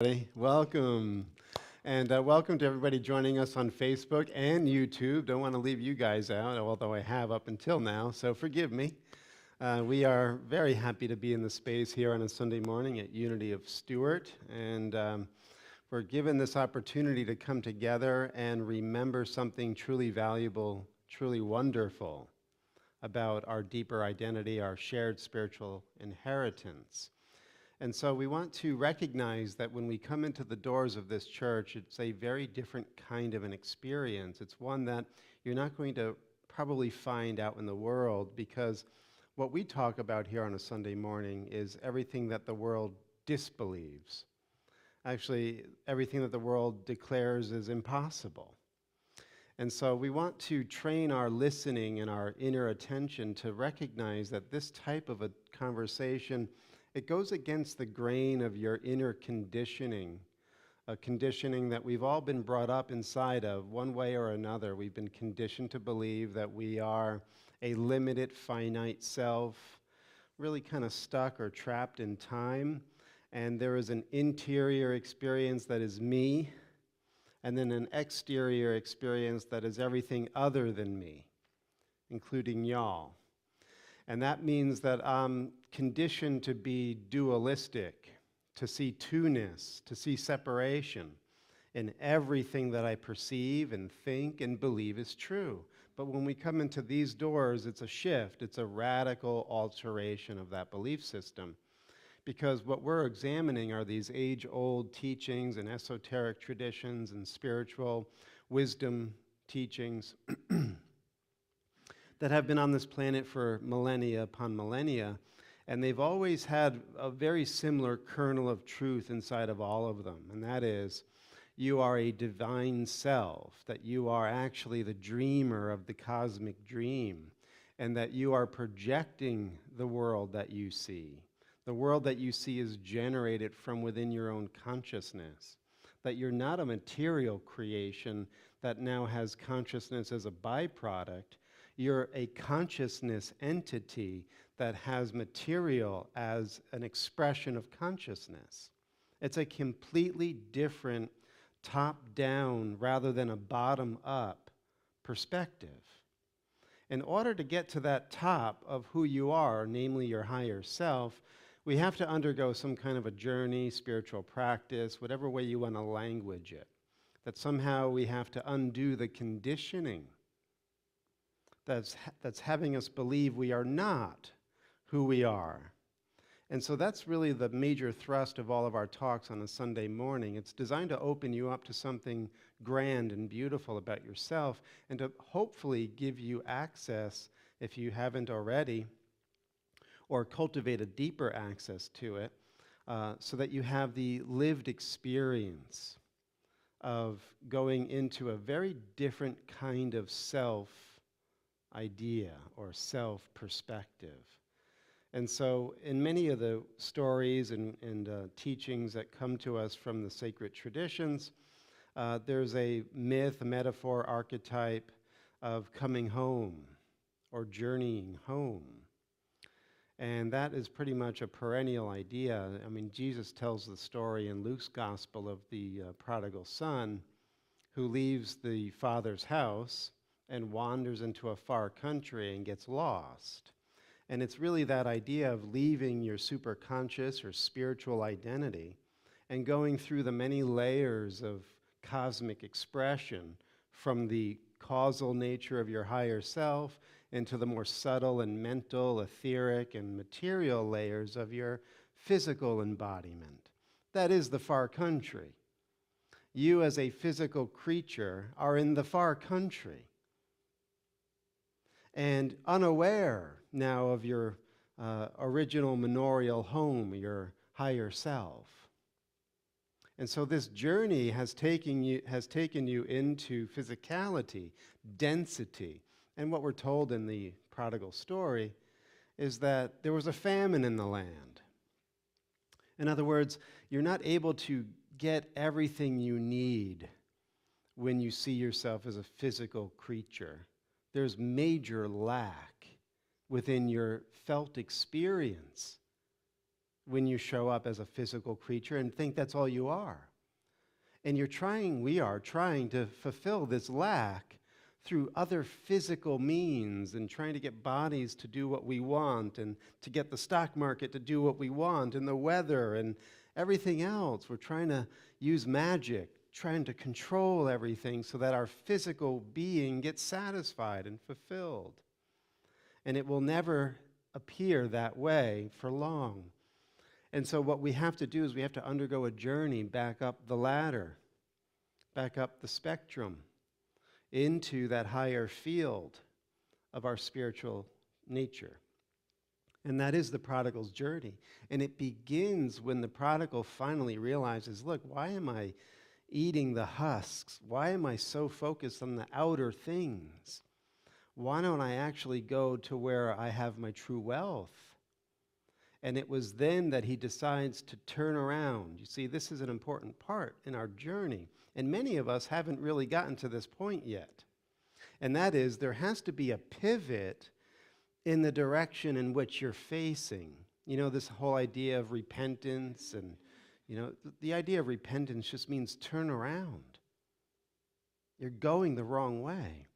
Everybody. Welcome. And welcome to everybody joining us on Facebook and YouTube. Don't want to leave you guys out, although I have up until now, so forgive me. We are very happy to be in the space here on a Sunday morning at Unity of Stuart. And we're given this opportunity to come together and remember something truly valuable, truly wonderful about our deeper identity, our shared spiritual inheritance. And so we want to recognize that when we come into the doors of this church, it's a very different kind of an experience. It's one that you're not going to probably find out in the world, because what we talk about here on a Sunday morning is everything that the world disbelieves. Actually, everything that the world declares is impossible. And so we want to train our listening and our inner attention to recognize that this type of a conversation, it goes against the grain of your inner conditioning, a conditioning that we've all been brought up inside of one way or another. We've been conditioned to believe that we are a limited, finite self, really kind of stuck or trapped in time. And there is an interior experience that is me, and then an exterior experience that is everything other than me, including y'all. And that means that I'm conditioned to be dualistic, to see two-ness, to see separation in everything that I perceive and think and believe is true. But when we come into these doors, it's a shift, it's a radical alteration of that belief system. Because what we're examining are these age-old teachings and esoteric traditions and spiritual wisdom teachings that have been on this planet for millennia upon millennia, and they've always had a very similar kernel of truth inside of all of them, and that is, you are a divine self, that you are actually the dreamer of the cosmic dream, and that you are projecting the world that you see. The world that you see is generated from within your own consciousness, that you're not a material creation that now has consciousness as a byproduct. You're a consciousness entity that has material as an expression of consciousness. It's a completely different top-down rather than a bottom-up perspective. In order to get to that top of who you are, namely your higher self, we have to undergo some kind of a journey, spiritual practice, whatever way you want to language it. That somehow we have to undo the conditioning that's having us believe we are not who we are. And so that's really the major thrust of all of our talks on a Sunday morning. It's designed to open you up to something grand and beautiful about yourself, and to hopefully give you access, if you haven't already, or cultivate a deeper access to it, so that you have the lived experience of going into a very different kind of self idea or self-perspective. And so in many of the stories and teachings that come to us from the sacred traditions, there's a myth, a metaphor, archetype of coming home or journeying home. And that is pretty much a perennial idea. I mean, Jesus tells the story in Luke's gospel of the prodigal son who leaves the father's house and wanders into a far country and gets lost. And it's really that idea of leaving your superconscious or spiritual identity and going through the many layers of cosmic expression, from the causal nature of your higher self into the more subtle and mental, etheric, and material layers of your physical embodiment. That is the far country. You as a physical creature are in the far country, and unaware now of your original manorial home, your higher self. And so this journey has taken you into physicality, density. And what we're told in the prodigal story is that there was a famine in the land. In other words, you're not able to get everything you need when you see yourself as a physical creature. There's major lack within your felt experience when you show up as a physical creature and think that's all you are. And we are trying to fulfill this lack through other physical means and trying to get bodies to do what we want and to get the stock market to do what we want and the weather and everything else. We're trying to use magic, trying to control everything so that our physical being gets satisfied and fulfilled. And it will never appear that way for long. And so what we have to do is we have to undergo a journey back up the ladder, back up the spectrum, into that higher field of our spiritual nature. And that is the prodigal's journey. And it begins when the prodigal finally realizes, look, why am I eating the husks? Why am I so focused on the outer things? Why don't I actually go to where I have my true wealth? And it was then that he decides to turn around. You see, this is an important part in our journey. And many of us haven't really gotten to this point yet. And that is, there has to be a pivot in the direction in which you're facing. You know, this whole idea of repentance and, the idea of repentance just means turn around. You're going the wrong way.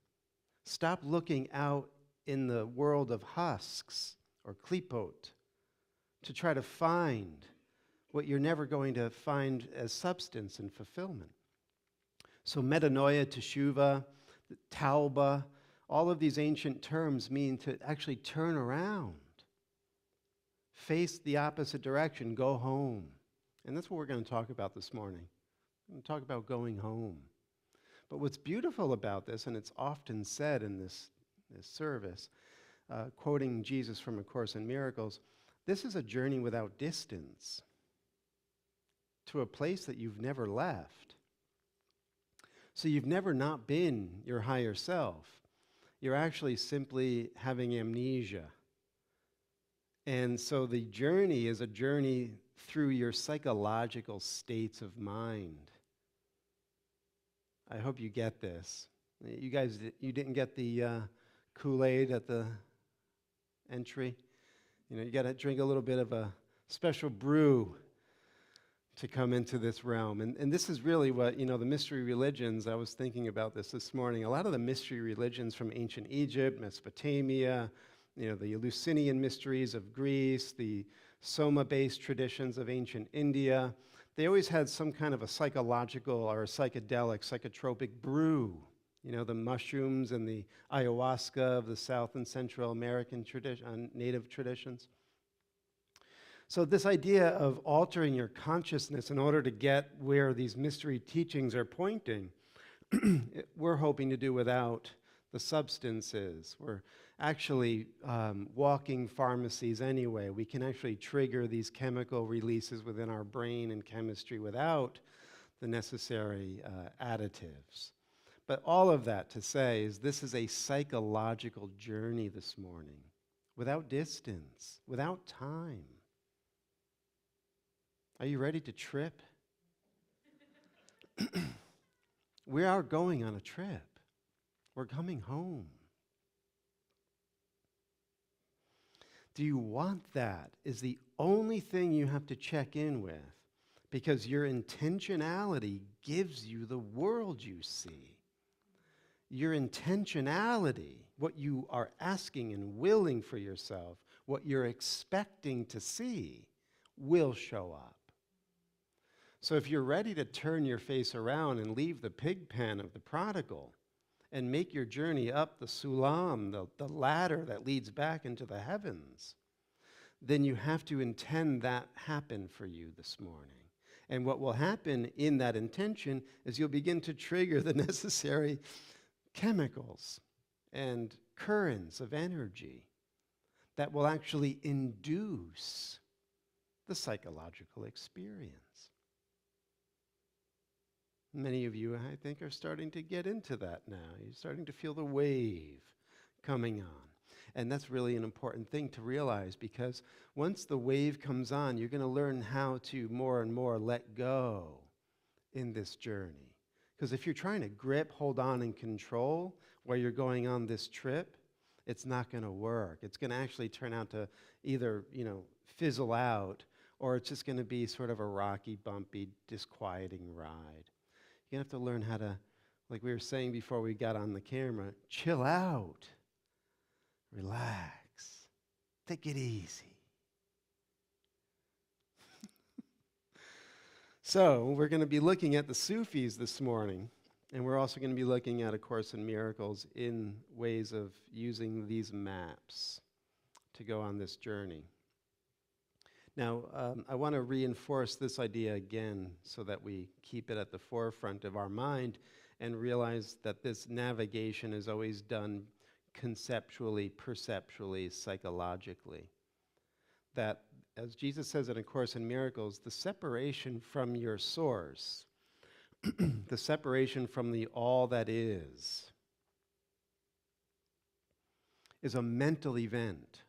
Stop looking out in the world of husks or klipot to try to find what you're never going to find as substance and fulfillment. So metanoia, teshuva, tauba, all of these ancient terms mean to actually turn around, face the opposite direction, go home. And that's what we're going to talk about this morning. We're going to talk about going home. But what's beautiful about this, and it's often said in this service, quoting Jesus from A Course in Miracles, this is a journey without distance to a place that you've never left. So you've never not been your higher self. You're actually simply having amnesia. And so the journey is a journey through your psychological states of mind. I hope you get this. You guys, you didn't get the Kool-Aid at the entry? You got to drink a little bit of a special brew to come into this realm. And this is really what, the mystery religions, I was thinking about this morning. A lot of the mystery religions from ancient Egypt, Mesopotamia, the Eleusinian mysteries of Greece, the Soma-based traditions of ancient India, they always had some kind of a psychological or a psychedelic, psychotropic brew. The mushrooms and the ayahuasca of the South and Central American native traditions. So this idea of altering your consciousness in order to get where these mystery teachings are pointing, we're hoping to do without the substances. We're actually walking pharmacies anyway. We can actually trigger these chemical releases within our brain and chemistry without the necessary additives. But all of that to say is this is a psychological journey this morning, without distance, without time. Are you ready to trip? We are going on a trip. We're coming home. Do you want that? Is the only thing you have to check in with, because your intentionality gives you the world you see. Your intentionality, what you are asking and willing for yourself, what you're expecting to see, will show up. So if you're ready to turn your face around and leave the pig pen of the prodigal and make your journey up the sulam, the ladder that leads back into the heavens, then you have to intend that happen for you this morning. And what will happen in that intention is you'll begin to trigger the necessary chemicals and currents of energy that will actually induce the psychological experience. Many of you, I think, are starting to get into that now. You're starting to feel the wave coming on. And that's really an important thing to realize, because once the wave comes on, you're going to learn how to more and more let go in this journey. Because if you're trying to grip, hold on, and control while you're going on this trip, it's not going to work. It's going to actually turn out to either, fizzle out, or it's just going to be sort of a rocky, bumpy, disquieting ride. You're going to have to learn how to, like we were saying before we got on the camera, chill out, relax, take it easy. So we're going to be looking at the Sufis this morning, and we're also going to be looking at A Course in Miracles in ways of using these maps to go on this journey. Now, I want to reinforce this idea again so that we keep it at the forefront of our mind and realize that this navigation is always done conceptually, perceptually, psychologically. That, as Jesus says in A Course in Miracles, the separation from your source, the separation from the all that is a mental event.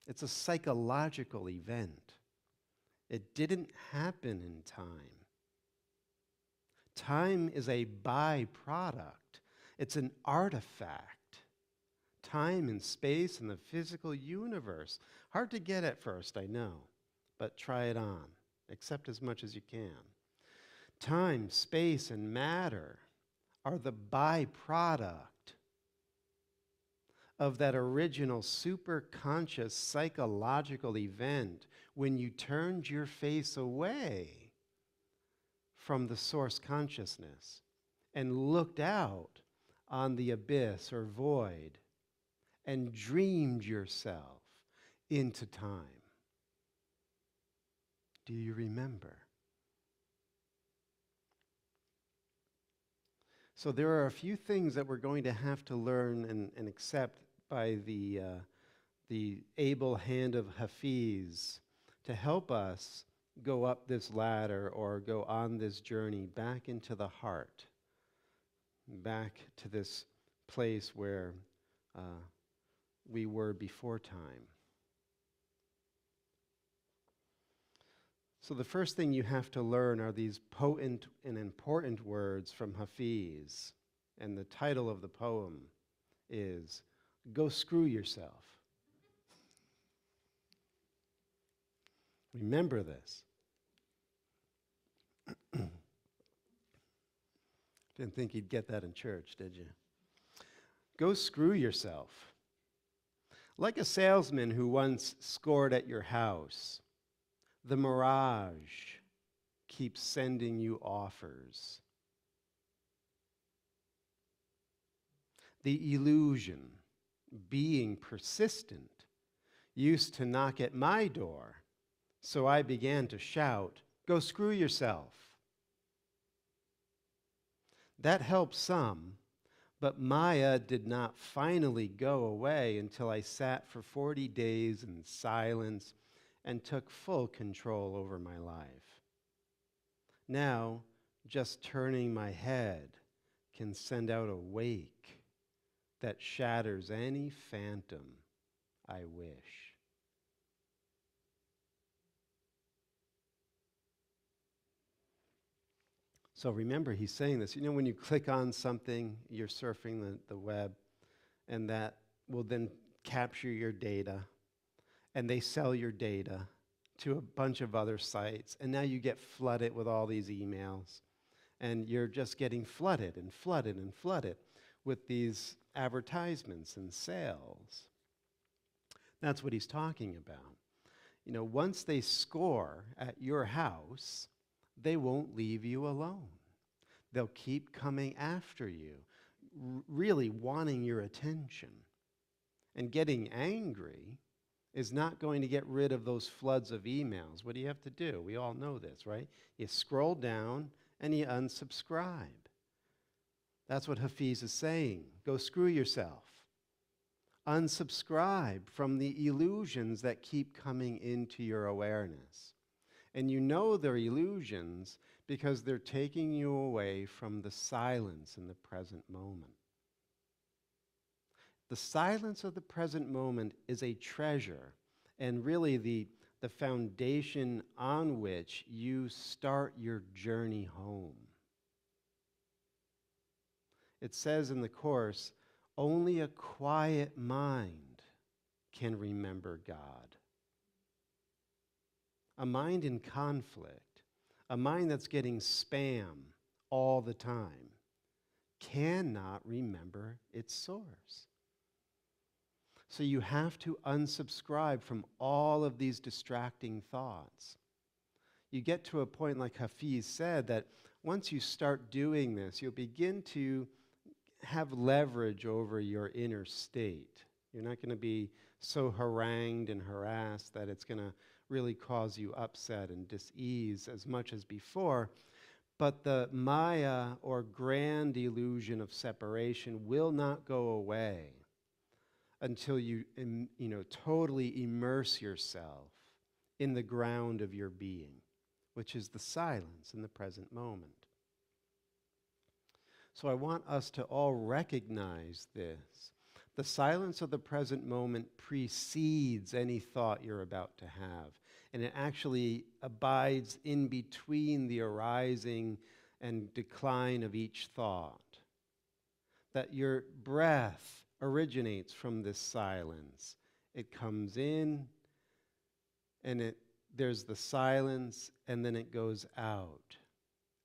It's a psychological event. It didn't happen in time. Time is a byproduct. It's an artifact. Time and space and the physical universe. Hard to get at first, I know, but try it on. Accept as much as you can. Time, space, and matter are the byproduct of that original superconscious psychological event when you turned your face away from the source consciousness and looked out on the abyss or void and dreamed yourself into time. Do you remember? So there are a few things that we're going to have to learn and accept by the able hand of Hafiz to help us go up this ladder or go on this journey back into the heart, back to this place where we were before time. So the first thing you have to learn are these potent and important words from Hafiz. And the title of the poem is, "Go Screw Yourself." Remember this. Didn't think you'd get that in church, did you? Go screw yourself. Like a salesman who once scored at your house, the mirage keeps sending you offers. The illusion, being persistent, used to knock at my door, so I began to shout, "Go screw yourself." That helped some, but Maya did not finally go away until I sat for 40 days in silence and took full control over my life. Now, just turning my head can send out a wake that shatters any phantom I wish. So remember, he's saying this. You know, when you click on something, you're surfing the web, and that will then capture your data, and they sell your data to a bunch of other sites, and now you get flooded with all these emails, and you're just getting flooded and flooded and flooded with these advertisements and sales. That's what he's talking about. You know, once they score at your house, they won't leave you alone. They'll keep coming after you, really wanting your attention. And getting angry is not going to get rid of those floods of emails. What do you have to do? We all know this, right? You scroll down and you unsubscribe. That's what Hafiz is saying. Go screw yourself. Unsubscribe from the illusions that keep coming into your awareness. And you know they're illusions because they're taking you away from the silence in the present moment. The silence of the present moment is a treasure, and really the foundation on which you start your journey home. It says in the Course, only a quiet mind can remember God. a mind in conflict, a mind that's getting spam all the time, cannot remember its source. So you have to unsubscribe from all of these distracting thoughts. You get to a point, like Hafiz said, that once you start doing this, you'll begin to have leverage over your inner state. You're not going to be so harangued and harassed that it's going to really cause you upset and dis-ease as much as before. But the Maya, or grand illusion of separation, will not go away until you totally immerse yourself in the ground of your being, which is the silence in the present moment. So I want us to all recognize this. The silence of the present moment precedes any thought you're about to have, and it actually abides in between the arising and decline of each thought. That your breath originates from this silence. It comes in, and there's the silence, and then it goes out,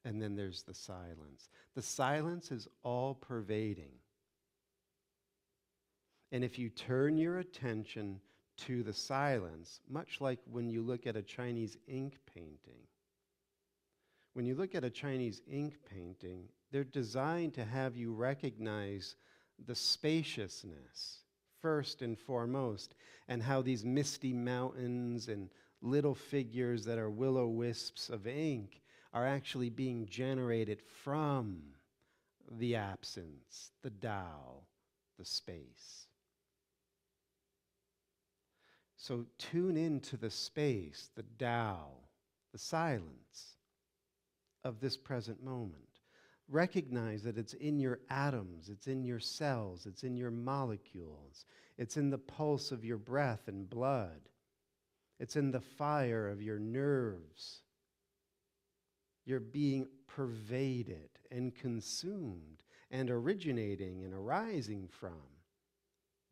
and then there's the silence. The silence is all-pervading. And if you turn your attention to the silence, much like when you look at a Chinese ink painting, when you look at a Chinese ink painting, they're designed to have you recognize the spaciousness, first and foremost, and how these misty mountains and little figures that are will-o-wisps of ink are actually being generated from the absence, the Tao, the space. So tune into the space, the Tao, the silence of this present moment. Recognize that it's in your atoms, it's in your cells, it's in your molecules, it's in the pulse of your breath and blood, it's in the fire of your nerves. You're being pervaded and consumed and originating and arising from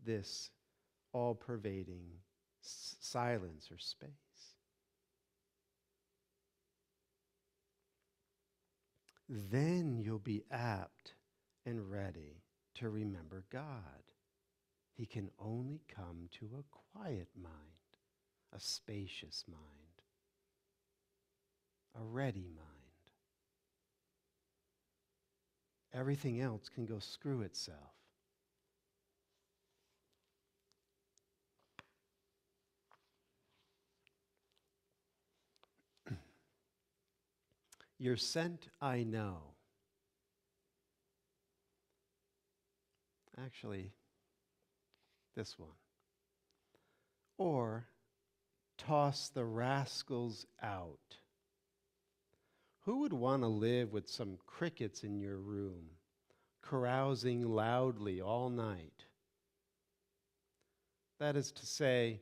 this all-pervading silence or space. Then you'll be apt and ready to remember God. He can only come to a quiet mind, a spacious mind, a ready mind. Everything else can go screw itself. You're sent, I know. Actually, this one. Or toss the rascals out. Who would want to live with some crickets in your room, carousing loudly all night? That is to say,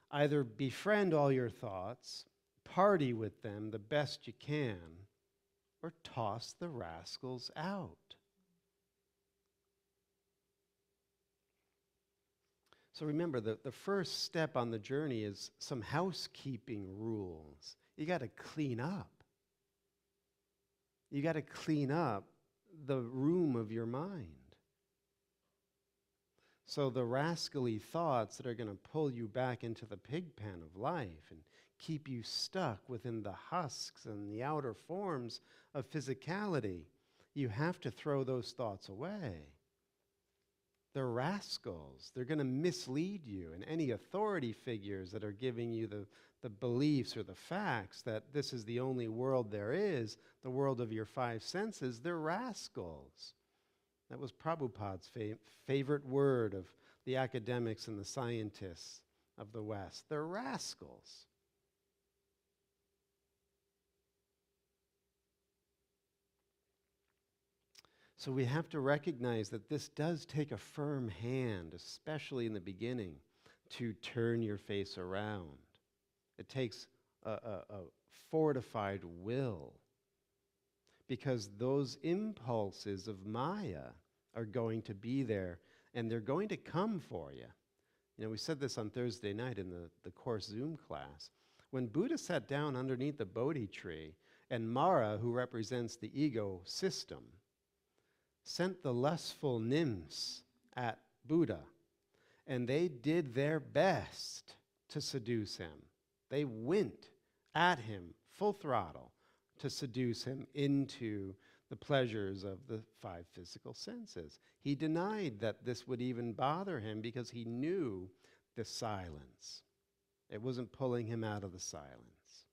either befriend all your thoughts, party with them the best you can, or toss the rascals out. So remember, the first step on the journey is some housekeeping rules. You got to clean up. You got to clean up the room of your mind. So the rascally thoughts that are going to pull you back into the pig pen of life and keep you stuck within the husks and the outer forms of physicality, you have to throw those thoughts away. They're rascals. They're going to mislead you. And any authority figures that are giving you the beliefs or the facts that this is the only world there is, the world of your five senses, they're rascals. That was Prabhupada's favorite word of the academics and the scientists of the West. They're rascals. So we have to recognize that this does take a firm hand, especially in the beginning, to turn your face around. It takes a fortified will, because those impulses of Maya are going to be there, and they're going to come for you. You know, we said this on Thursday night in the course Zoom class. When Buddha sat down underneath the Bodhi tree, and Mara, who represents the ego system, sent the lustful nymphs at Buddha, and they did their best to seduce him. They went at him full throttle to seduce him into the pleasures of the five physical senses. He denied that this would even bother him because he knew the silence. It wasn't pulling him out of the silence.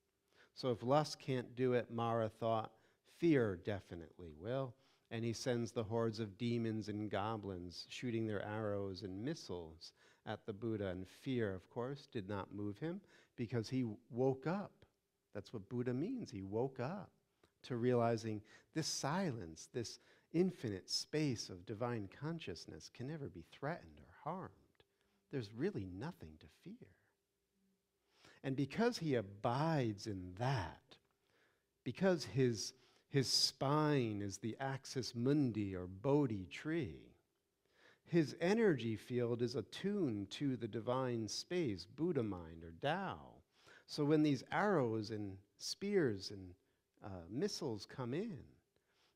So if lust can't do it, Mara thought, fear definitely will. And he sends the hordes of demons and goblins shooting their arrows and missiles at the Buddha. And fear, of course, did not move him because he woke up. That's what Buddha means. He woke up to realizing this silence, this infinite space of divine consciousness can never be threatened or harmed. There's really nothing to fear. And because he abides in that, because his spine is the axis mundi or Bodhi tree, his energy field is attuned to the divine space, Buddha mind or Tao. So when these arrows and spears and missiles come in,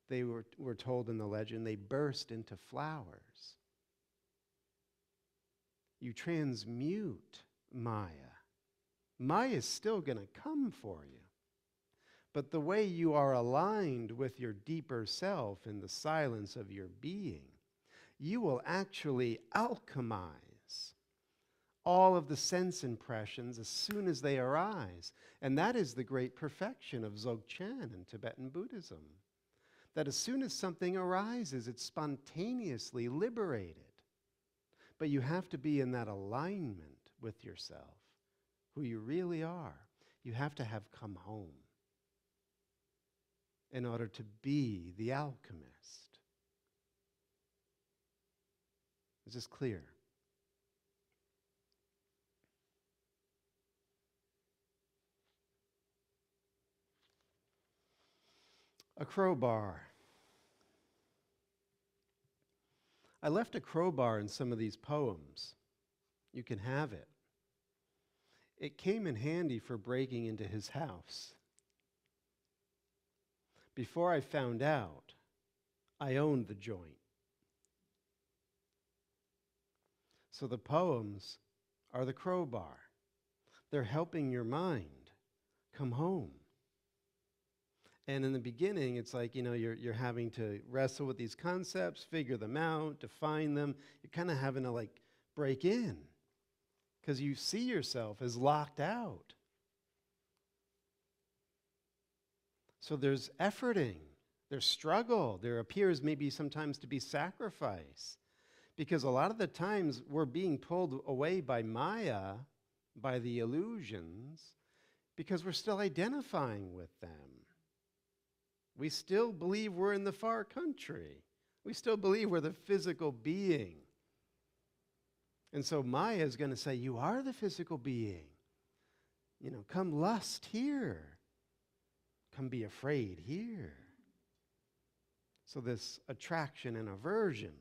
they were told in the legend, they burst into flowers. You transmute Maya. Maya is still going to come for you. But the way you are aligned with your deeper self in the silence of your being, you will actually alchemize all of the sense impressions as soon as they arise. And that is the great perfection of Dzogchen in Tibetan Buddhism. That as soon as something arises, it's spontaneously liberated. But you have to be in that alignment with yourself, who you really are. You have to have come home in order to be the alchemist. Is this clear? A crowbar. I left a crowbar in some of these poems. You can have it. It came in handy for breaking into his house. Before I found out, I owned the joint. So the poems are the crowbar. They're helping your mind come home. And in the beginning, it's like, you're having to wrestle with these concepts, figure them out, define them. You're kind of having to break in because you see yourself as locked out. So there's efforting, there's struggle, there appears maybe sometimes to be sacrifice. Because a lot of the times we're being pulled away by Maya, by the illusions, because we're still identifying with them. We still believe we're in the far country. We still believe we're the physical being. And so Maya is going to say, you are the physical being. Come lust here. Come be afraid here. So this attraction and aversion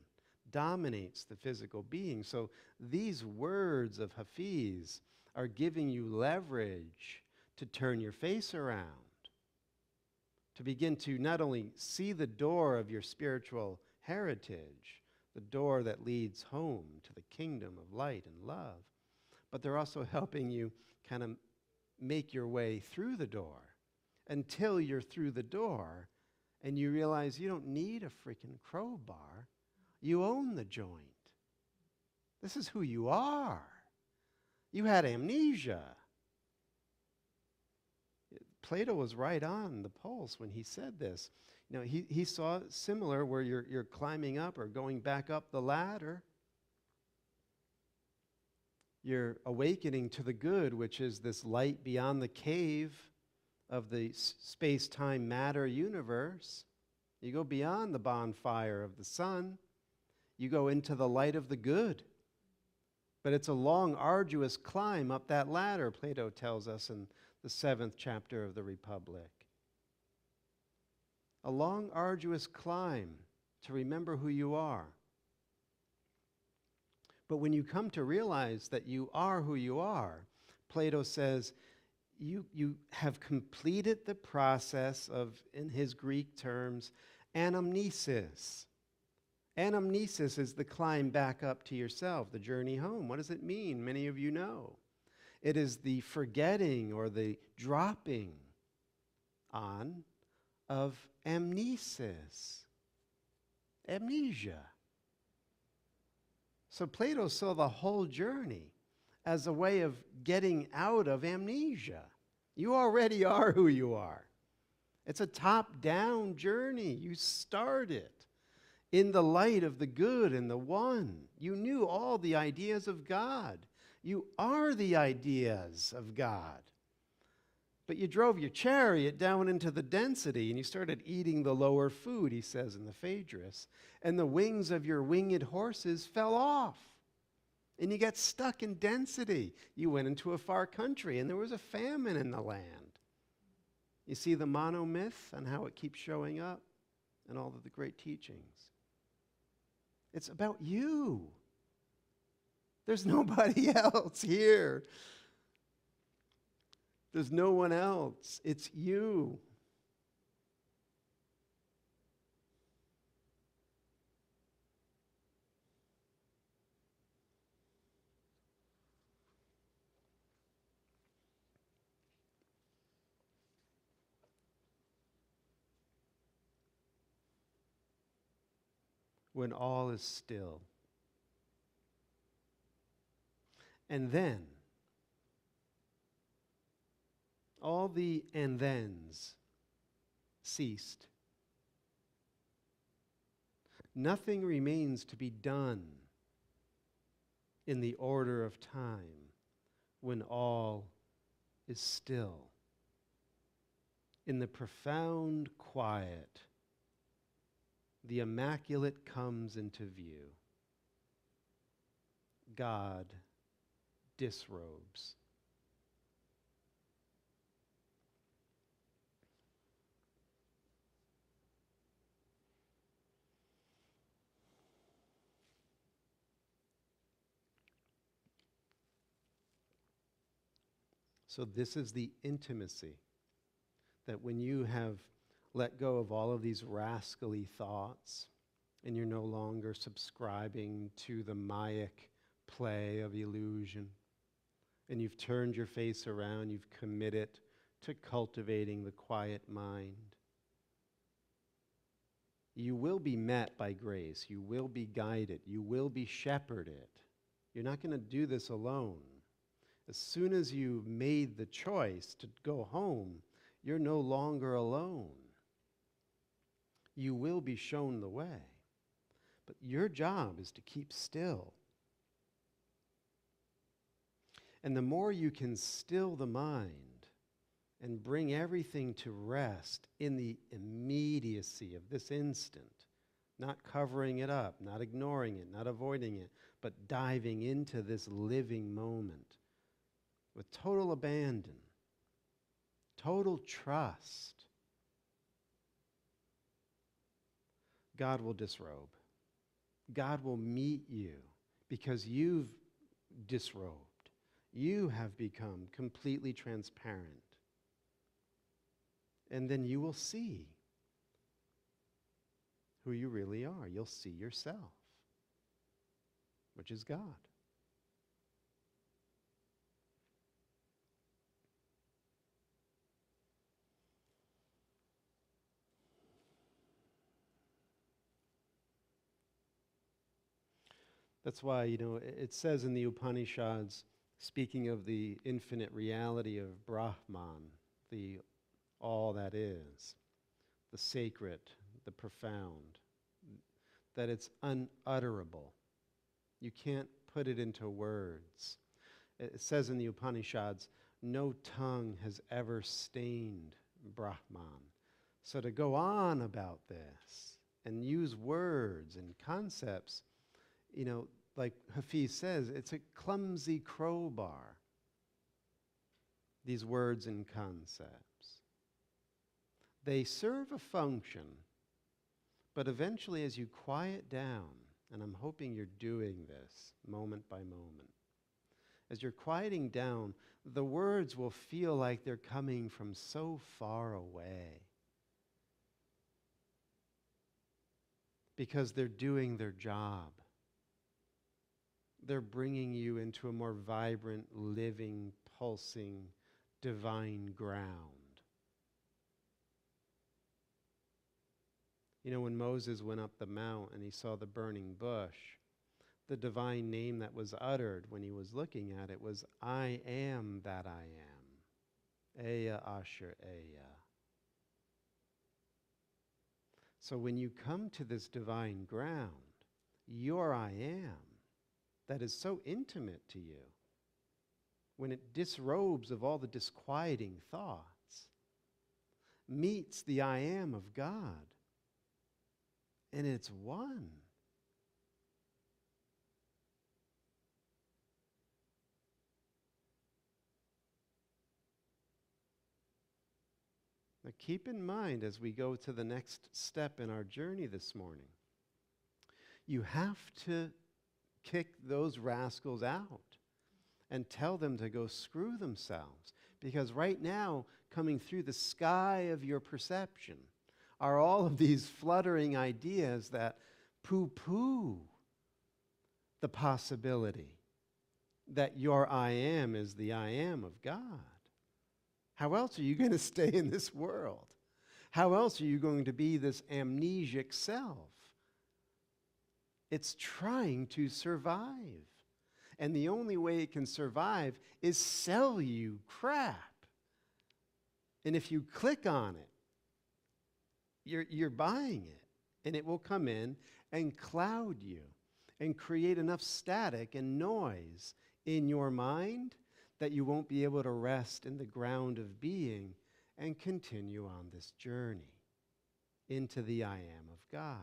dominates the physical being. So these words of Hafiz are giving you leverage to turn your face around, to begin to not only see the door of your spiritual heritage, the door that leads home to the kingdom of light and love, but they're also helping you kind of make your way through the door until you're through the door and you realize you don't need a freaking crowbar. You own the joint. This is who you are. You had amnesia. Plato was right on the pulse when he said this. He saw similar where you're climbing up or going back up the ladder. You're awakening to the good, which is this light beyond the cave of the space-time matter universe. You go beyond the bonfire of the sun. You go into the light of the good. But it's a long, arduous climb up that ladder, Plato tells us in the 7th chapter of the Republic. A long, arduous climb to remember who you are. But when you come to realize that you are who you are, Plato says, you have completed the process of, in his Greek terms, anamnesis. Anamnesis is the climb back up to yourself, the journey home. What does it mean? Many of you know. It is the forgetting or the dropping on of amnesis, amnesia. So Plato saw the whole journey as a way of getting out of amnesia. You already are who you are. It's a top-down journey. You start it in the light of the good and the one. You knew all the ideas of God. You are the ideas of God. But you drove your chariot down into the density and you started eating the lower food, he says in the Phaedrus, and the wings of your winged horses fell off. And you got stuck in density. You went into a far country and there was a famine in the land. You see the monomyth and how it keeps showing up in all of the great teachings. It's about you. There's nobody else here. There's no one else. It's you. When all is still. And then, all the and thens ceased. Nothing remains to be done in the order of time when all is still. In the profound quiet, the immaculate comes into view. God disrobes. So this is the intimacy that when you have let go of all of these rascally thoughts and you're no longer subscribing to the Mayic play of illusion, and you've turned your face around, you've committed to cultivating the quiet mind, you will be met by grace, you will be guided, you will be shepherded. You're not going to do this alone. As soon as you made the choice to go home, you're no longer alone. You will be shown the way. But your job is to keep still. And the more you can still the mind and bring everything to rest in the immediacy of this instant, not covering it up, not ignoring it, not avoiding it, but diving into this living moment with total abandon, total trust, God will disrobe. God will meet you because you've disrobed. You have become completely transparent. And then you will see who you really are. You'll see yourself, which is God. That's why, it says in the Upanishads, speaking of the infinite reality of Brahman, the all that is, the sacred, the profound, that it's unutterable. You can't put it into words. It says in the Upanishads, no tongue has ever stained Brahman. So to go on about this and use words and concepts, like Hafiz says, it's a clumsy crowbar, these words and concepts. They serve a function, but eventually as you quiet down, and I'm hoping you're doing this moment by moment, as you're quieting down, the words will feel like they're coming from so far away because they're doing their job. They're bringing you into a more vibrant, living, pulsing, divine ground. You know, when Moses went up the mount and he saw the burning bush, the divine name that was uttered when he was looking at it was, I am that I am. Ea Asher Ea. So when you come to this divine ground, your I am, that is so intimate to you, when it disrobes of all the disquieting thoughts, meets the I am of God, and it's one. Now keep in mind as we go to the next step in our journey this morning, you have to kick those rascals out and tell them to go screw themselves. Because right now, coming through the sky of your perception are all of these fluttering ideas that poo-poo the possibility that your I am is the I am of God. How else are you going to stay in this world? How else are you going to be this amnesic self? It's trying to survive. And the only way it can survive is sell you crap. And if you click on it, you're buying it. And it will come in and cloud you and create enough static and noise in your mind that you won't be able to rest in the ground of being and continue on this journey into the I am of God.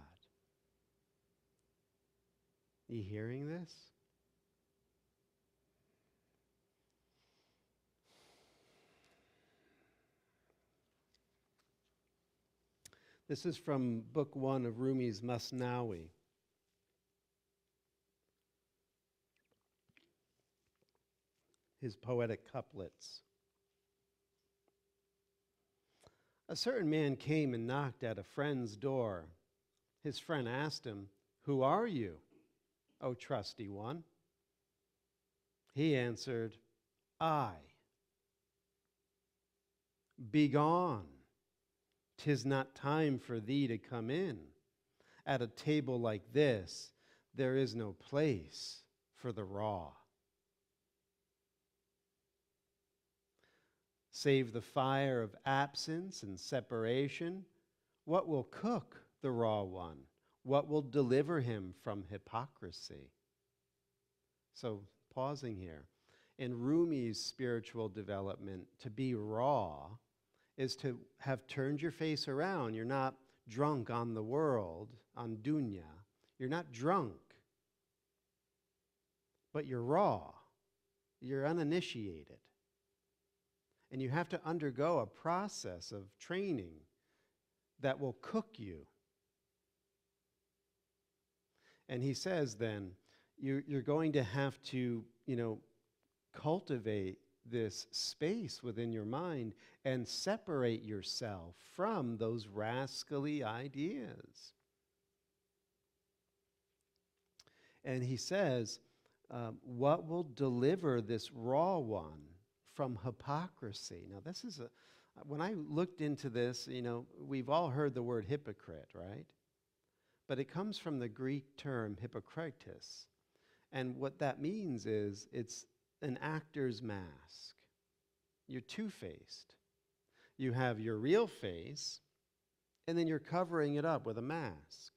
You hearing this? This is from book 1 of Rumi's Masnawi. His poetic couplets. A certain man came and knocked at a friend's door. His friend asked him, "Who are you, O trusty one?" He answered, "I." "Begone, 'tis not time for thee to come in. At a table like this, there is no place for the raw. Save the fire of absence and separation, what will cook the raw one? What will deliver him from hypocrisy?" So, pausing here. In Rumi's spiritual development, to be raw is to have turned your face around. You're not drunk on the world, on dunya. You're not drunk, but you're raw. You're uninitiated. And you have to undergo a process of training that will cook you. And he says then, you're going to have to, cultivate this space within your mind and separate yourself from those rascally ideas. And he says, what will deliver this raw one from hypocrisy? Now, this is when I looked into this, we've all heard the word hypocrite, right? But it comes from the Greek term hypokritos. And what that means is it's an actor's mask. You're two-faced. You have your real face, and then you're covering it up with a mask.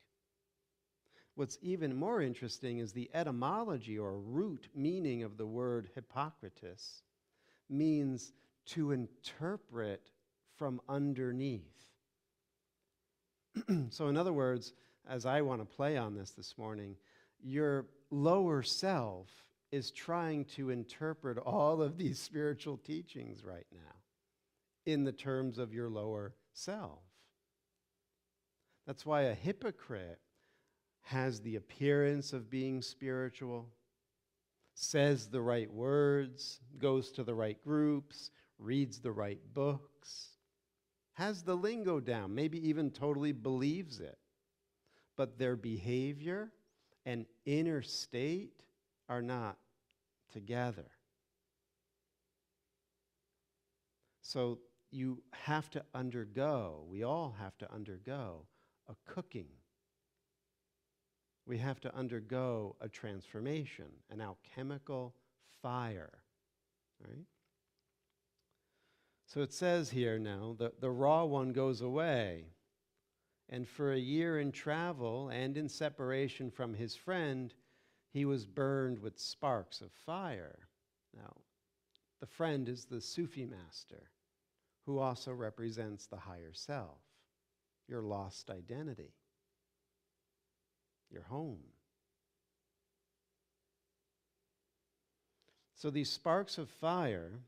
What's even more interesting is the etymology or root meaning of the word hypokritos means to interpret from underneath. So in other words, as I want to play on this morning, your lower self is trying to interpret all of these spiritual teachings right now in the terms of your lower self. That's why a hypocrite has the appearance of being spiritual. says the right words, goes to the right groups, reads the right books, has the lingo down, maybe even totally believes it. But their behavior and inner state are not together. So you have to undergo, we all have to undergo a cooking. We have to undergo a transformation, an alchemical fire, right? So it says here now, the raw one goes away, and for a year in travel and in separation from his friend, he was burned with sparks of fire. Now, the friend is the Sufi master, who also represents the higher self, your lost identity, your home. So these sparks of fire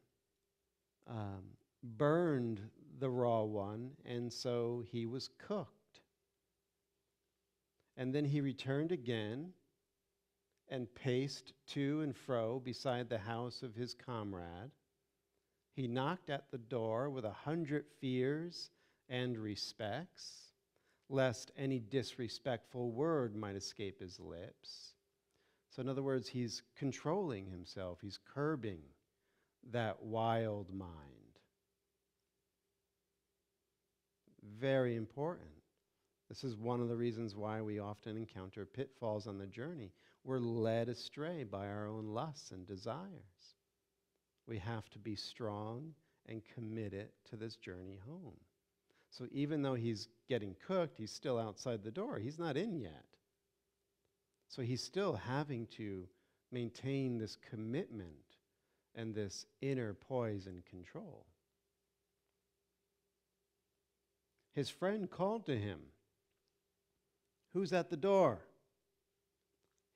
burned the raw one, and so he was cooked. And then he returned again and paced to and fro beside the house of his comrade. He knocked at the door with 100 fears and respects, lest any disrespectful word might escape his lips. So in other words, he's controlling himself. He's curbing that wild mind. Very important. This is one of the reasons why we often encounter pitfalls on the journey. We're led astray by our own lusts and desires. We have to be strong and committed to this journey home. So even though he's getting cooked, he's still outside the door. He's not in yet. So he's still having to maintain this commitment and this inner poise and control. His friend called to him, "Who's at the door?"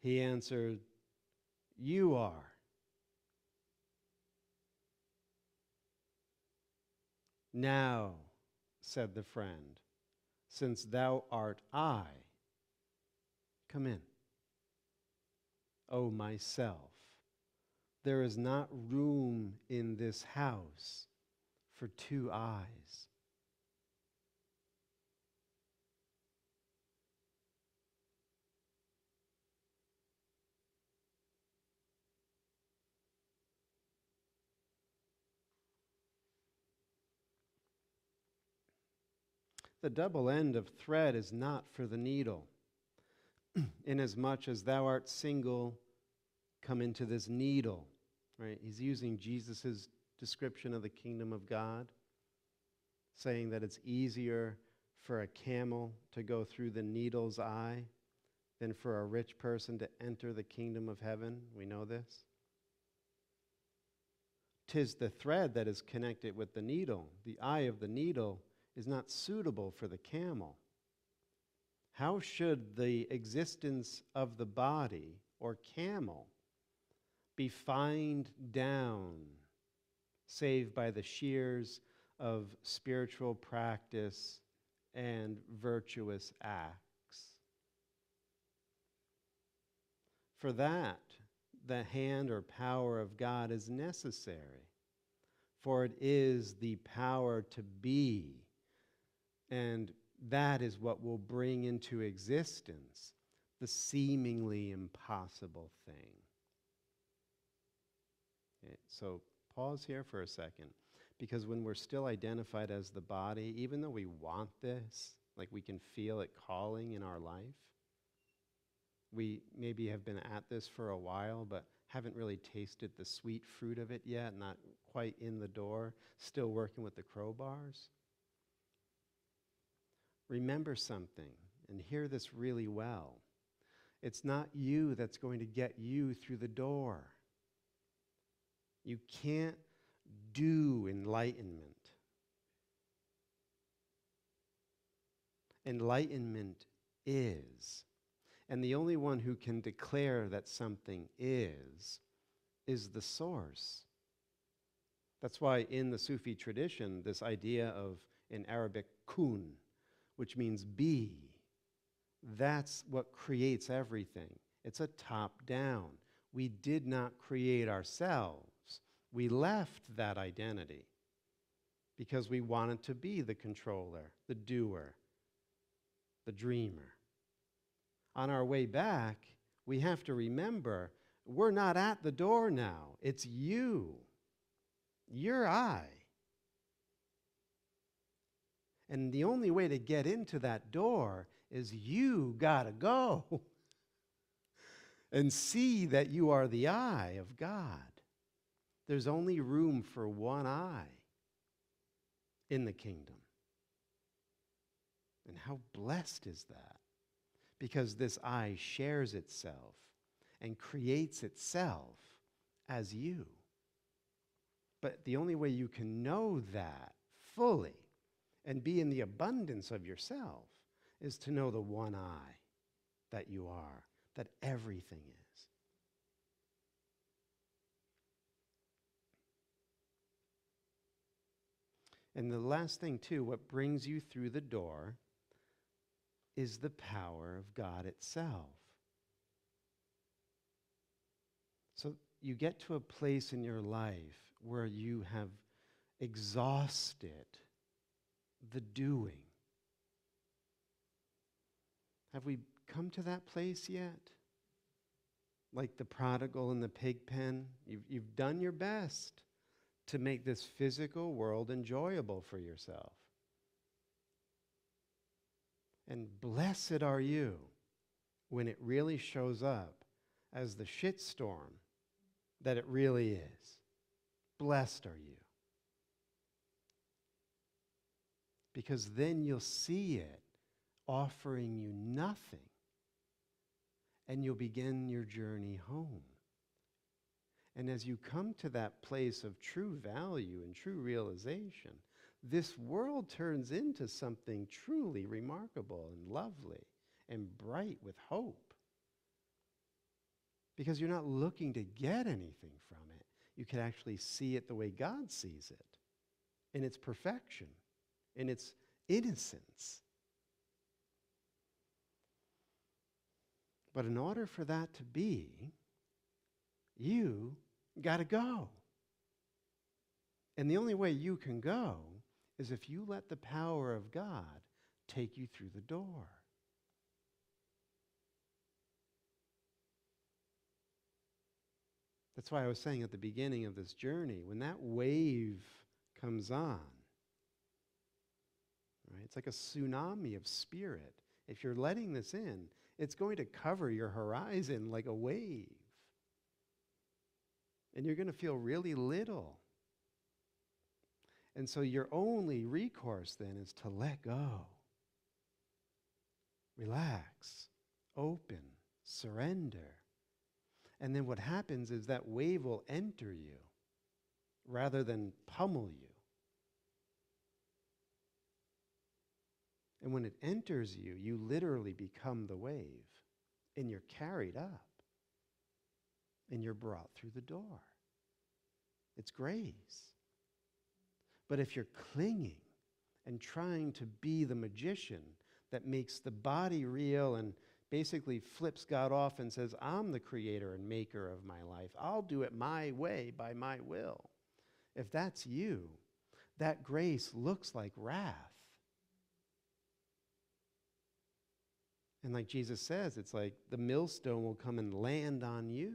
He answered, "You are." "Now," said the friend, "since thou art I, come in. O myself, there is not room in this house for two eyes." The double end of thread is not for the needle. Inasmuch as thou art single, come into this needle. Right? He's using Jesus' description of the kingdom of God, saying that it's easier for a camel to go through the needle's eye than for a rich person to enter the kingdom of heaven. We know this. 'Tis the thread that is connected with the needle. The eye of the needle is not suitable for the camel. How should the existence of the body, or camel, be fined down, save by the shears of spiritual practice and virtuous acts? For that, the hand or power of God is necessary, for it is the power to be, and that is what will bring into existence the seemingly impossible thing. Okay, so pause here for a second, because when we're still identified as the body, even though we want this, like we can feel it calling in our life, we maybe have been at this for a while, but haven't really tasted the sweet fruit of it yet, not quite in the door, still working with the crowbars. Remember something, and hear this really well. It's not you that's going to get you through the door. You can't do enlightenment. Enlightenment is. And the only one who can declare that something is the source. That's why in the Sufi tradition, this idea of, in Arabic, kun, which means be, that's what creates everything. It's a top-down. We did not create ourselves. We left that identity because we wanted to be the controller, the doer, the dreamer. On our way back, we have to remember we're not at the door now. It's you. You're I. And the only way to get into that door is you gotta go and see that you are the eye of God. There's only room for one eye in the kingdom. And how blessed is that? Because this eye shares itself and creates itself as you. But the only way you can know that fully and be in the abundance of yourself is to know the one I that you are, that everything is. And the last thing, too, what brings you through the door is the power of God itself. So you get to a place in your life where you have exhausted the doing. Have we come to that place yet? Like the prodigal in the pig pen, you've done your best to make this physical world enjoyable for yourself. And blessed are you when it really shows up as the shitstorm that it really is. Blessed are you. Because then you'll see it offering you nothing, and you'll begin your journey home. And as you come to that place of true value and true realization, this world turns into something truly remarkable and lovely and bright with hope. Because you're not looking to get anything from it. You can actually see it the way God sees it, in its perfection, in its innocence. But in order for that to be, you got to go. And the only way you can go is if you let the power of God take you through the door. That's why I was saying at the beginning of this journey, when that wave comes on, right, it's like a tsunami of spirit. If you're letting this in, it's going to cover your horizon like a wave. And you're going to feel really little. And so your only recourse then is to let go. Relax, open, surrender. And then what happens is that wave will enter you rather than pummel you. And when it enters you, you literally become the wave, and you're carried up, and you're brought through the door. It's grace. But if you're clinging and trying to be the magician that makes the body real and basically flips God off and says, I'm the creator and maker of my life, I'll do it my way by my will. If that's you, that grace looks like wrath. And like Jesus says, it's like the millstone will come and land on you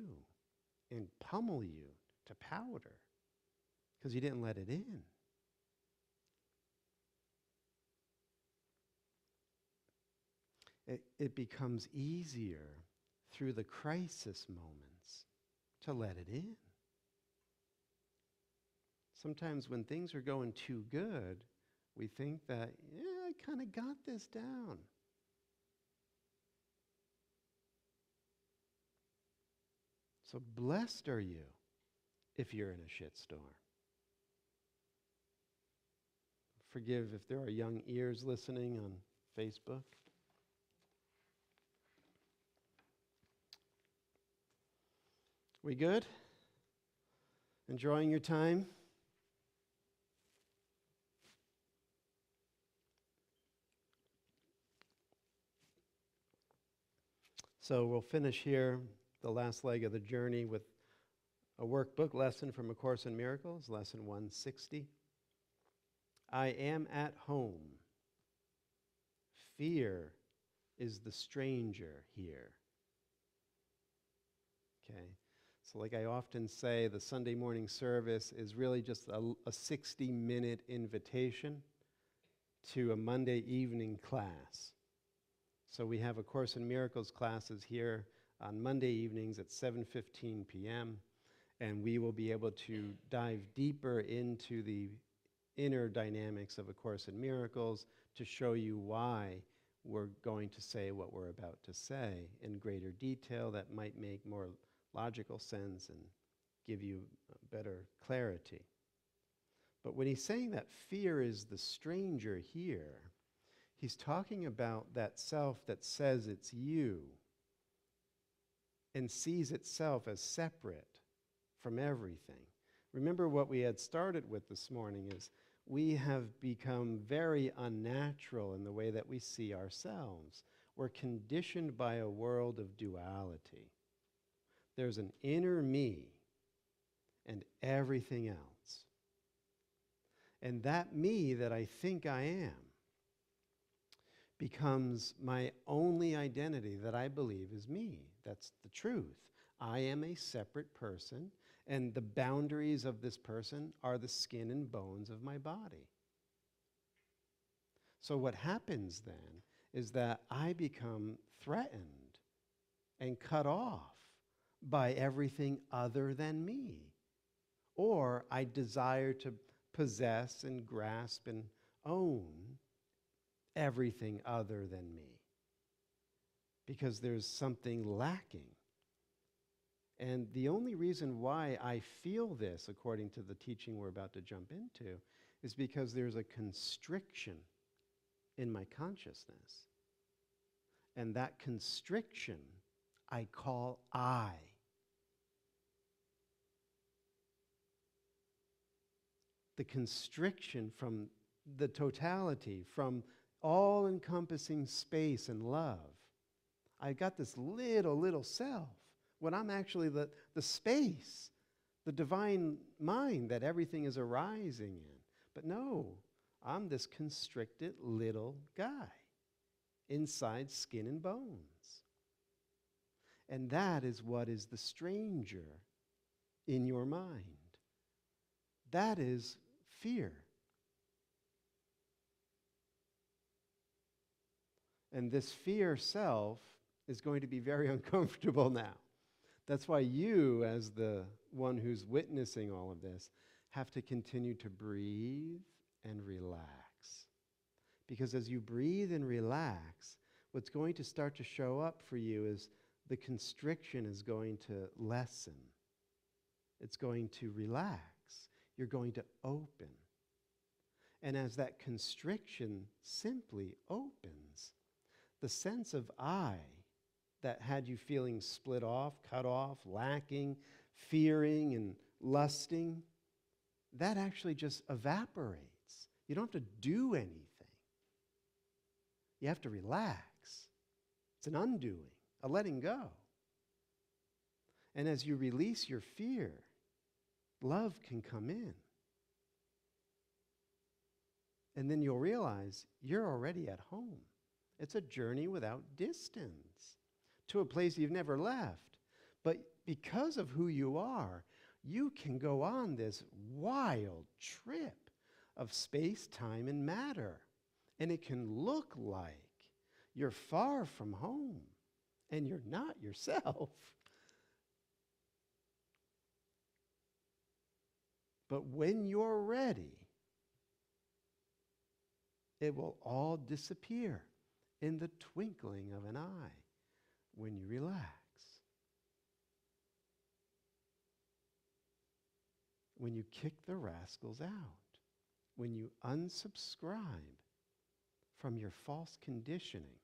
and pummel you to powder because you didn't let it in. It becomes easier through the crisis moments to let it in. Sometimes when things are going too good, we think that, yeah, I kind of got this down. So blessed are you if you're in a shitstorm. Forgive if there are young ears listening on Facebook. We good? Enjoying your time? So we'll finish here the last leg of the journey with a workbook lesson from A Course in Miracles, lesson 160. I am at home. Fear is the stranger here. Okay, so like I often say, the Sunday morning service is really just a 60-minute invitation to a Monday evening class. So we have A Course in Miracles classes here on Monday evenings at 7:15 p.m., and we will be able to dive deeper into the inner dynamics of A Course in Miracles to show you why we're going to say what we're about to say in greater detail that might make more logical sense and give you better clarity. But when he's saying that fear is the stranger here, he's talking about that self that says it's you and sees itself as separate from everything. Remember what we had started with this morning is we have become very unnatural in the way that we see ourselves. We're conditioned by a world of duality. There's an inner me and everything else. And that me that I think I am becomes my only identity that I believe is me. That's the truth. I am a separate person, and the boundaries of this person are the skin and bones of my body. So what happens then is that I become threatened and cut off by everything other than me. Or I desire to possess and grasp and own everything other than me because there's something lacking. And the only reason why I feel this, according to the teaching we're about to jump into, is because there's a constriction in my consciousness. And that constriction I call I. The constriction from the totality, from all-encompassing space and love. I got this little self, when I'm actually the space, the divine mind that everything is arising in. But no, I'm this constricted little guy inside skin and bones. And that is what is the stranger in your mind. That is fear. And this fear self is going to be very uncomfortable now. That's why you, as the one who's witnessing all of this, have to continue to breathe and relax. Because as you breathe and relax, what's going to start to show up for you is the constriction is going to lessen. It's going to relax. You're going to open. And as that constriction simply opens, the sense of I that had you feeling split off, cut off, lacking, fearing, and lusting, that actually just evaporates. You don't have to do anything. You have to relax. It's an undoing, a letting go. And as you release your fear, love can come in. And then you'll realize you're already at home. It's a journey without distance to a place you've never left. But because of who you are, you can go on this wild trip of space, time, and matter. And it can look like you're far from home and you're not yourself. But when you're ready, it will all disappear in the twinkling of an eye when you relax. When you kick the rascals out. When you unsubscribe from your false conditioning.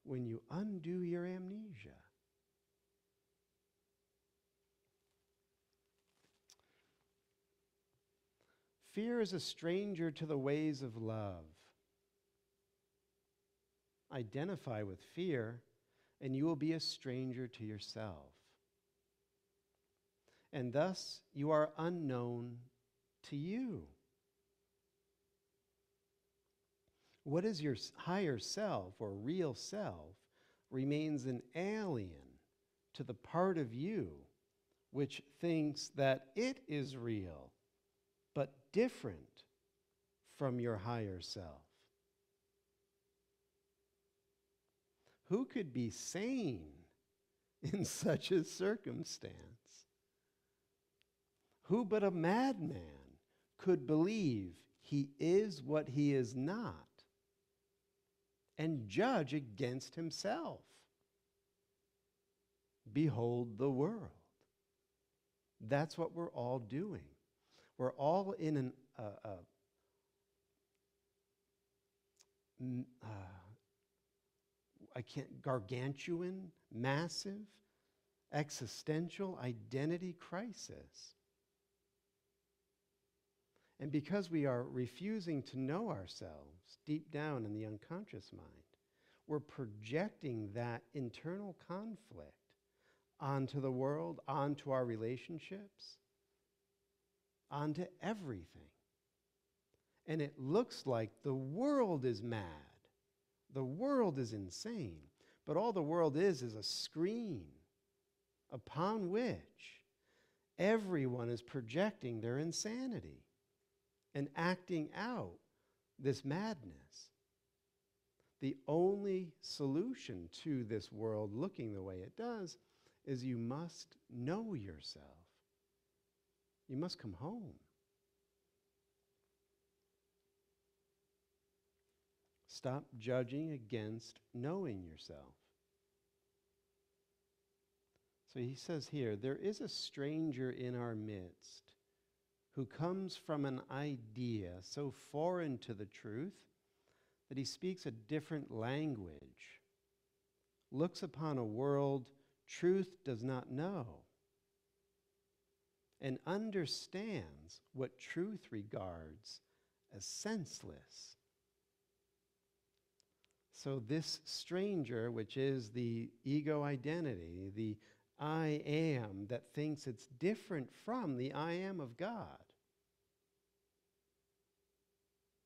When you undo your amnesia. Fear is a stranger to the ways of love. Identify with fear, and you will be a stranger to yourself. and thus you are unknown to you. What is your higher self or real self remains an alien to the part of you which thinks that it is real, but different from your higher self. Who could be sane in such a circumstance? Who but a madman could believe he is what he is not and judge against himself? Behold the world. That's what we're all doing. We're all in an gargantuan, massive, existential identity crisis. And because we are refusing to know ourselves deep down in the unconscious mind, we're projecting that internal conflict onto the world, onto our relationships, onto everything. And it looks like the world is mad. The world is insane. But all the world is a screen upon which everyone is projecting their insanity and acting out this madness. The only solution to this world looking the way it does is you must know yourself. You must come home. Stop judging against knowing yourself. So he says here, there is a stranger in our midst who comes from an idea so foreign to the truth that he speaks a different language, looks upon a world truth does not know, and understands what truth regards as senseless. So this stranger, which is the ego identity, the I am that thinks it's different from the I am of God,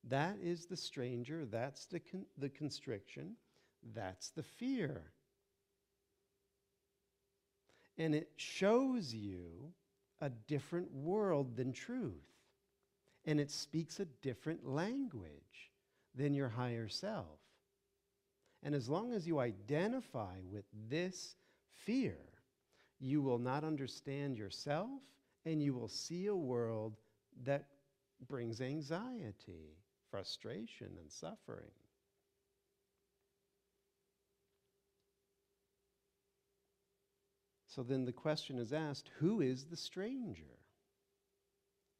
that is the stranger, that's the constriction, that's the fear. And it shows you a different world than truth. And it speaks a different language than your higher self. And as long as you identify with this fear, you will not understand yourself, and you will see a world that brings anxiety, frustration, and suffering. So then the question is asked, who is the stranger?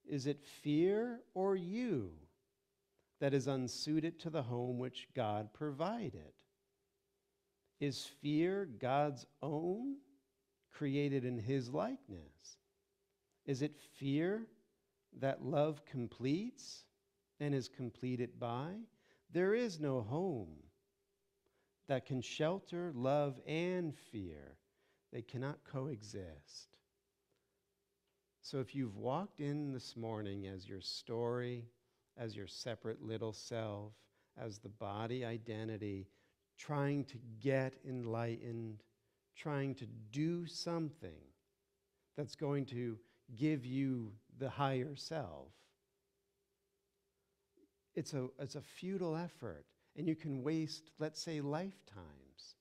Is it fear or you that is unsuited to the home which God provided? Is fear God's own, created in his likeness? Is it fear that love completes and is completed by? There is no home that can shelter love and fear. They cannot coexist. So if you've walked in this morning as your story, as your separate little self, as the body identity, trying to get enlightened, trying to do something that's going to give you the higher self, it's a futile effort, and you can waste, let's say, lifetimes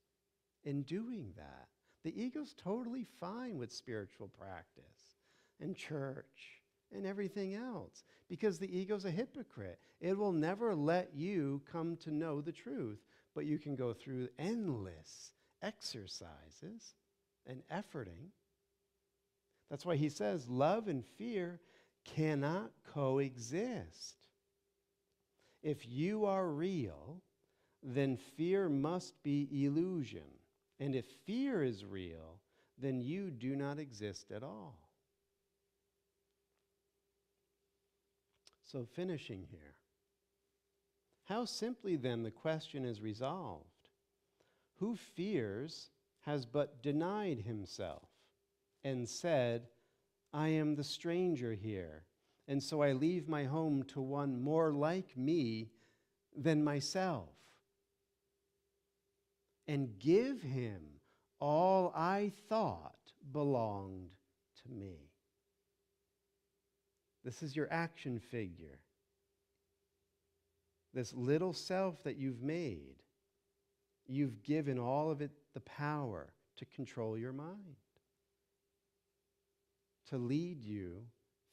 in doing that. The ego's totally fine with spiritual practice and church and everything else because the ego's a hypocrite. It will never let you come to know the truth, but you can go through endless exercises and efforting. That's why he says love and fear cannot coexist. If you are real, then fear must be illusion. And if fear is real, then you do not exist at all. So finishing here. How simply then the question is resolved. Who fears has but denied himself and said, I am the stranger here, and so I leave my home to one more like me than myself, and give him all I thought belonged to me. This is your action figure. This little self that you've made, you've given all of it the power to control your mind, to lead you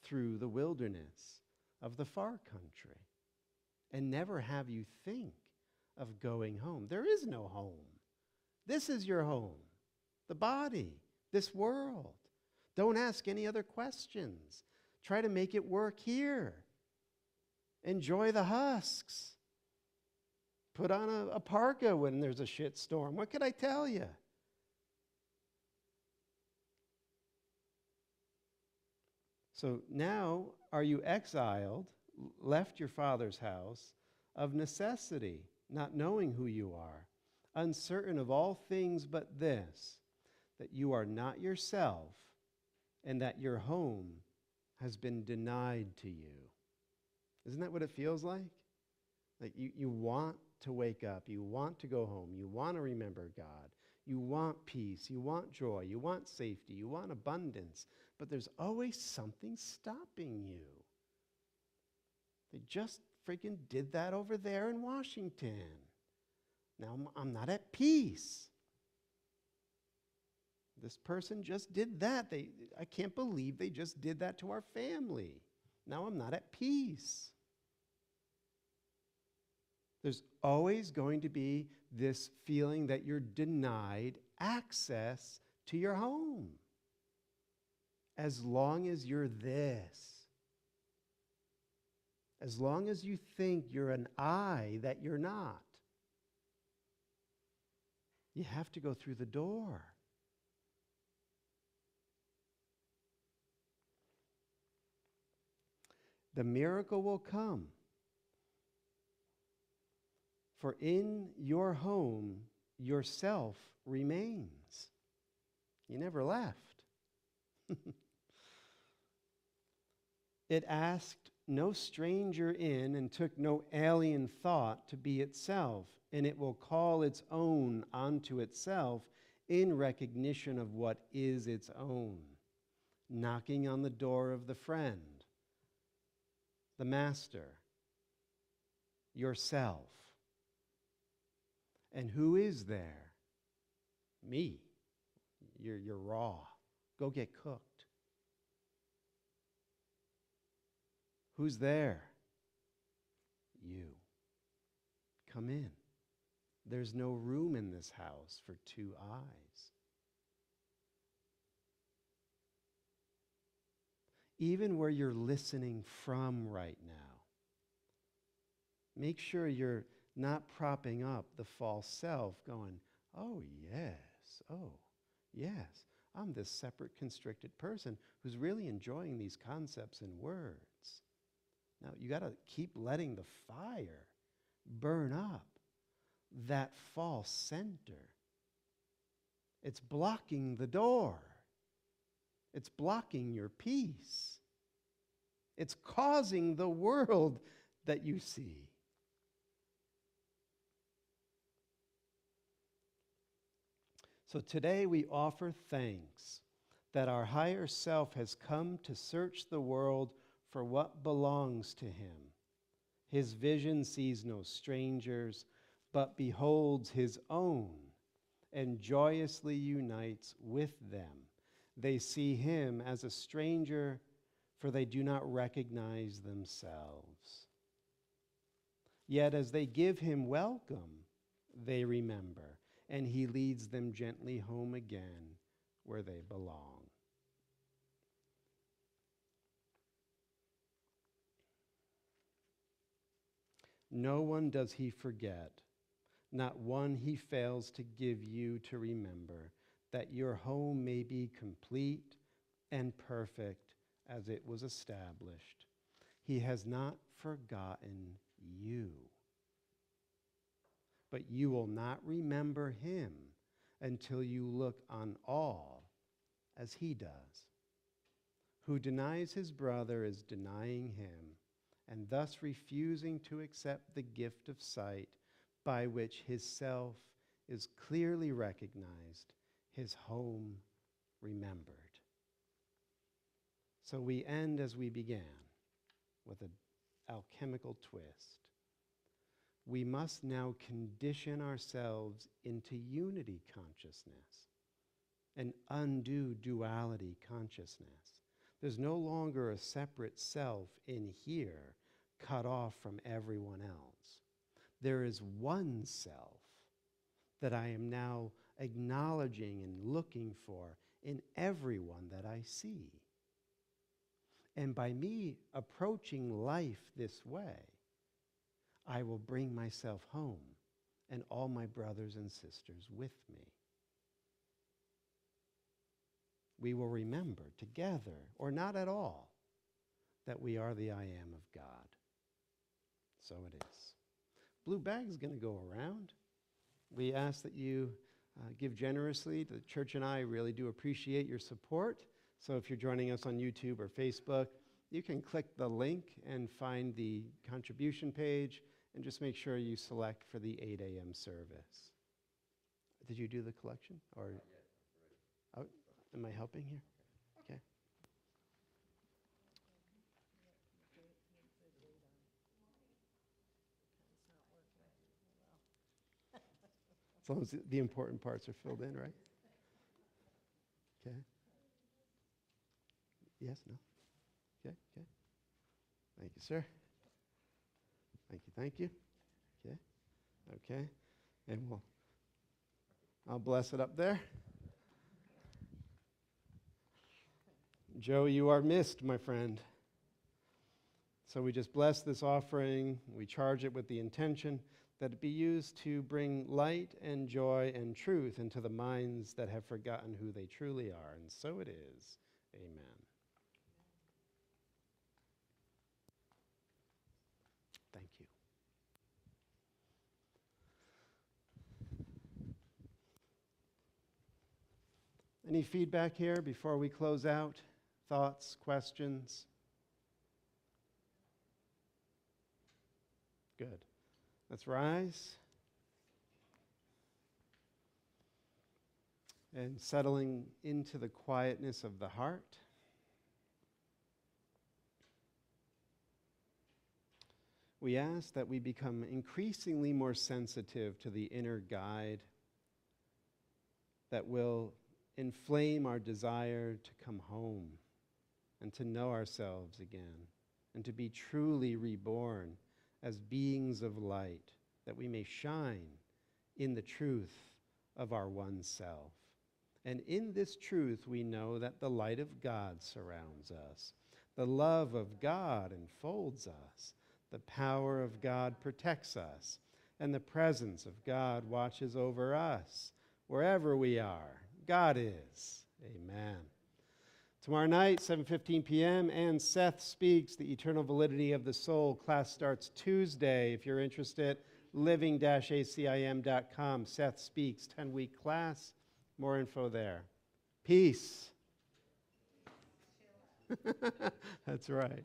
through the wilderness of the far country, and never have you think of going home. There is no home. This is your home, the body, this world. Don't ask any other questions. Try to make it work here. Enjoy the husks. Put on a parka when there's a shit storm. What could I tell you? So now, are you exiled, left your father's house of necessity, not knowing who you are, uncertain of all things but this, that you are not yourself and that your home has been denied to you? Isn't that what it feels like? Like you want to wake up, you want to go home, you want to remember God, you want peace, you want joy, you want safety, you want abundance, but there's always something stopping you. They just freaking did that over there in Washington. Now I'm not at peace. This person just did that. I can't believe they just did that to our family. Now I'm not at peace. There's always going to be this feeling that you're denied access to your home. As long as you're this. As long as you think you're an I that you're not. You have to go through the door. The miracle will come. For in your home, yourself remains. You never left. It asked no stranger in and took no alien thought to be itself, and it will call its own onto itself in recognition of what is its own, knocking on the door of the friend, the master, yourself. And who is there? Me. You're raw. Go get cooked. Who's there? You. Come in. There's no room in this house for two eyes. Even where you're listening from right now, make sure you're not propping up the false self going, oh yes, I'm this separate constricted person who's really enjoying these concepts and words. Now you got to keep letting the fire burn up that false center. It's blocking the door. It's blocking your peace. It's causing the world that you see. So today we offer thanks that our higher self has come to search the world for what belongs to him. His vision sees no strangers, but beholds his own and joyously unites with them. They see him as a stranger, for they do not recognize themselves. Yet as they give him welcome, they remember, and he leads them gently home again where they belong. No one does he forget, not one he fails to give you to remember, that your home may be complete and perfect as it was established. He has not forgotten you. But you will not remember him until you look on all as he does, Who denies his brother is denying him, and thus refusing to accept the gift of sight by which his self is clearly recognized, his home remembered. So we end as we began, with an alchemical twist. We must now condition ourselves into unity consciousness and undo duality consciousness. There's no longer a separate self in here cut off from everyone else. There is one self that I am now acknowledging and looking for in everyone that I see. And by me approaching life this way, I will bring myself home and all my brothers and sisters with me. We will remember together, or not at all, that we are the I am of God. So it is. Blue bag's going to go around. We ask that you give generously. The church and I really do appreciate your support. So if you're joining us on YouTube or Facebook, you can click the link and find the contribution page and just make sure you select for the 8 a.m. service. Did you do the collection? Or oh, am I helping here? Okay. As long as the important parts are filled in, right? Okay. Yes, no? Okay, okay. Thank you, sir. Thank you. Okay, okay. And I'll bless it up there. Joe, you are missed, my friend. So we just bless this offering. We charge it with the intention that it be used to bring light and joy and truth into the minds that have forgotten who they truly are. And so it is. Amen. Thank you. Any feedback here before we close out? Thoughts, questions? Good. Let's rise. And settling into the quietness of the heart. We ask that we become increasingly more sensitive to the inner guide that will inflame our desire to come home and to know ourselves again and to be truly reborn as beings of light, that we may shine in the truth of our one self. And in this truth, we know that the light of God surrounds us. The love of God enfolds us. The power of God protects us. And the presence of God watches over us wherever we are. God is. Amen. Tomorrow night, 7:15 p.m., and Seth Speaks, The Eternal Validity of the Soul. Class starts Tuesday. If you're interested, living-acim.com. Seth Speaks, 10-week class. More info there. Peace. That's right.